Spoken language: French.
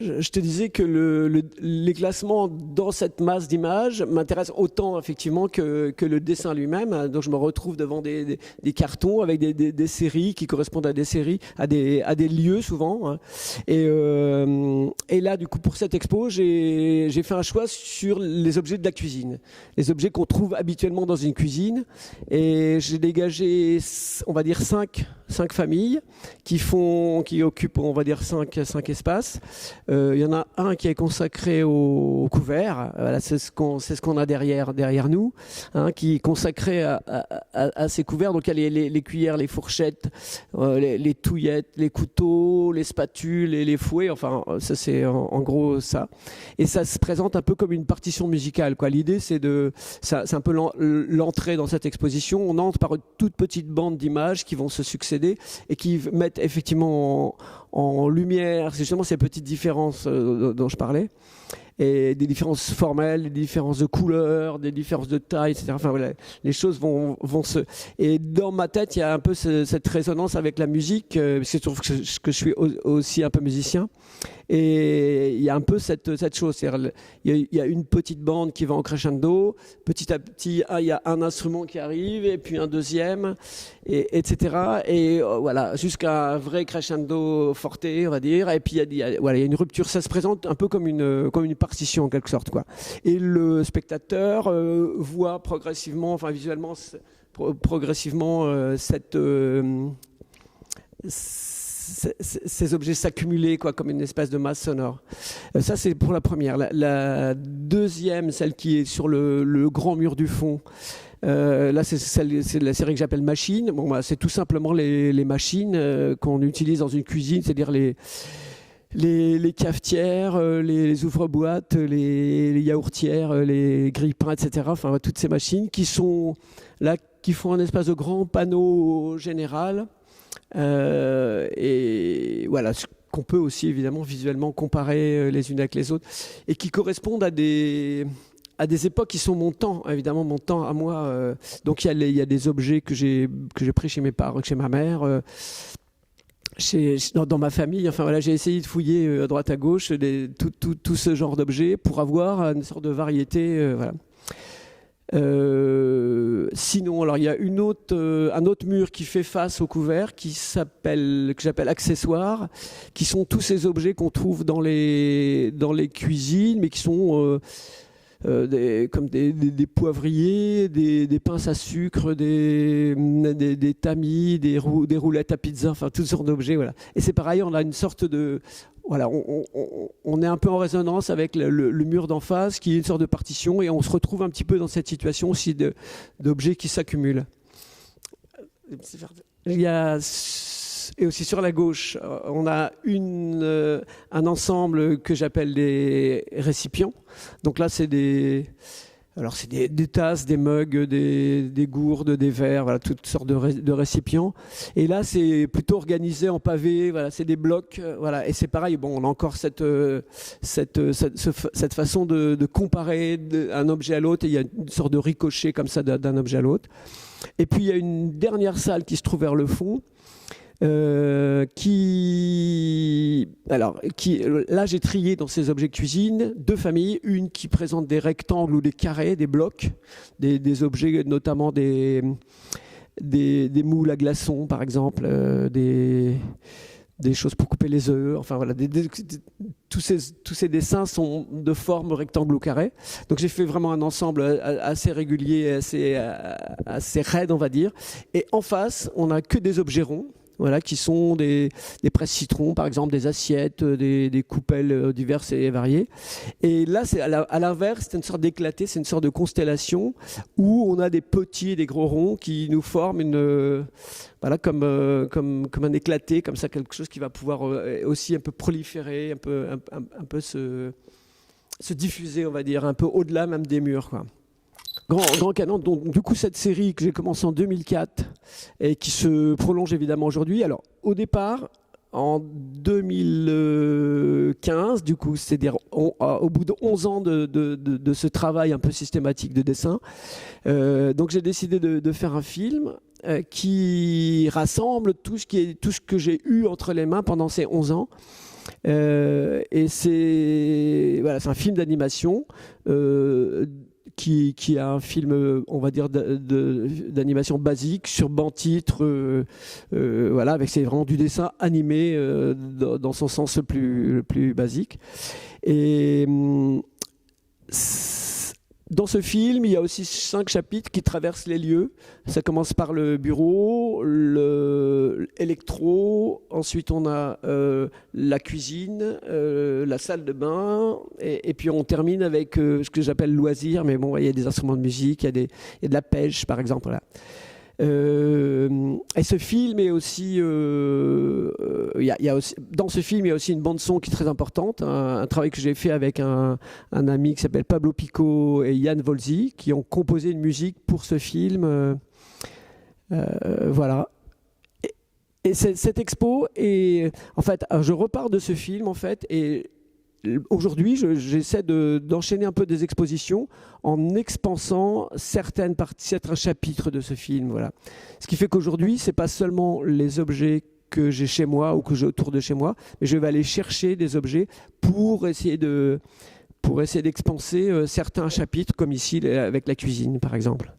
je te disais que les classements dans cette masse d'images m'intéressent autant effectivement que le dessin lui-même. Donc je me retrouve devant des cartons avec des séries qui correspondent à des séries, à des lieux souvent. Et là, du coup, pour cette expo, j'ai fait un choix sur les objets de la cuisine, les objets qu'on trouve habituellement dans une cuisine. Et j'ai dégagé, on va dire, cinq familles qui occupent, on va dire, cinq espaces. Il y en a un qui est consacré au couvert. Voilà, c'est ce qu'on a derrière nous, hein, qui est consacré à ces couverts. Donc il y a les cuillères, les fourchettes, les touillettes, les couteaux, les spatules et les fouets. Enfin, ça c'est en gros ça. Et ça se présente un peu comme une partition musicale, quoi. L'idée c'est un peu l'entrée dans cette exposition. On entre par une toute petite bande d'images qui vont se succéder et qui mettent effectivement en lumière justement ces petites différences dont je parlais, et des différences formelles, des différences de couleurs, des différences de taille, etc. Enfin voilà, les choses vont se... Et dans ma tête, il y a un peu cette résonance avec la musique, parce que je trouve que je suis aussi un peu musicien. Et il y a un peu cette chose, c'est-à-dire il y a une petite bande qui va en crescendo, petit à petit, il y a un instrument qui arrive, et puis un deuxième, etc. Et voilà, jusqu'à un vrai crescendo forte, on va dire. Et puis il y a une rupture, ça se présente un peu comme une partition en quelque sorte, quoi. Et le spectateur voit progressivement, enfin visuellement, progressivement ces objets s'accumuler, quoi, comme une espèce de masse sonore. Ça, c'est pour la première. La deuxième, celle qui est sur le grand mur du fond, là, c'est la série que j'appelle Machine. Bon, bah, c'est tout simplement les machines qu'on utilise dans une cuisine, c'est-à-dire les cafetières, les ouvre-boîtes, les yaourtières, les grille-pains, etc. Enfin, toutes ces machines qui sont là, qui font un espèce de grand panneau général. Et voilà, ce qu'on peut aussi évidemment visuellement comparer les unes avec les autres, et qui correspondent à des époques qui sont mon temps à moi. Donc il y a des objets que j'ai pris chez mes parents, chez ma mère, dans ma famille. Enfin voilà, j'ai essayé de fouiller à droite à gauche tout ce genre d'objets pour avoir une sorte de variété. Voilà. Sinon, alors il y a un autre mur qui fait face au couvert que j'appelle accessoires, qui sont tous ces objets qu'on trouve dans les cuisines, mais qui sont comme des poivriers, des pinces à sucre, des tamis, des roulettes à pizza, enfin toutes sortes d'objets. Voilà. Et c'est pareil, on a une sorte de... Voilà, on est un peu en résonance avec le mur d'en face, qui est une sorte de partition, et on se retrouve un petit peu dans cette situation aussi d'objets qui s'accumulent. Il y a... Et aussi sur la gauche, on a un ensemble que j'appelle des récipients. Donc là, c'est des tasses, des mugs, des gourdes, des verres, voilà, toutes sortes de récipients. Et là, c'est plutôt organisé en pavé, voilà, c'est des blocs, voilà. Et c'est pareil, bon, on a encore cette façon de comparer un objet à l'autre, et il y a une sorte de ricochet comme ça d'un objet à l'autre. Et puis, il y a une dernière salle qui se trouve vers le fond, là, j'ai trié dans ces objets de cuisine deux familles, une qui présente des rectangles ou des carrés, des blocs, des objets, notamment des moules à glaçons, par exemple, des choses pour couper les œufs, enfin voilà, tous ces dessins sont de forme rectangle ou carré. Donc j'ai fait vraiment un ensemble assez régulier, assez raide, on va dire. Et en face, on n'a que des objets ronds. Voilà, qui sont des presse-citrons, par exemple, des assiettes, des coupelles diverses et variées. Et là, c'est à l'inverse, c'est une sorte d'éclaté, c'est une sorte de constellation où on a des petits et des gros ronds qui nous forment voilà, comme un éclaté, comme ça, quelque chose qui va pouvoir aussi un peu proliférer, un peu se diffuser, on va dire, un peu au-delà même des murs, quoi. Grand Canon, donc du coup cette série que j'ai commencé en 2004 et qui se prolonge évidemment aujourd'hui. Alors au départ, en 2015, du coup, c'est-à-dire au bout de 11 ans de ce travail un peu systématique de dessin, donc j'ai décidé de faire un film qui rassemble tout ce que j'ai eu entre les mains pendant ces 11 ans. Et c'est voilà, un film d'animation qui a un film, on va dire, d'animation basique sur banc-titre, voilà, avec c'est vraiment du dessin animé dans son sens le plus basique. Et dans ce film, il y a aussi 5 chapitres qui traversent les lieux. Ça commence par le bureau, l'électro, ensuite on a la cuisine, la salle de bain, et puis on termine avec ce que j'appelle loisirs, mais bon, il y a des instruments de musique, il y a de la pêche par exemple. Voilà. Et ce film est aussi, dans ce film, il y a aussi une bande son qui est très importante, un travail que j'ai fait avec un ami qui s'appelle Pablo Pico et Yann Volzy, qui ont composé une musique pour ce film. Voilà. Et cette expo, en fait, je repars de ce film, en fait, et aujourd'hui, j'essaie d'enchaîner un peu des expositions en expansant certains chapitres de ce film. Voilà. Ce qui fait qu'aujourd'hui, ce n'est pas seulement les objets que j'ai chez moi ou que j'ai autour de chez moi, mais je vais aller chercher des objets pour essayer d'expanser certains chapitres, comme ici avec la cuisine, par exemple.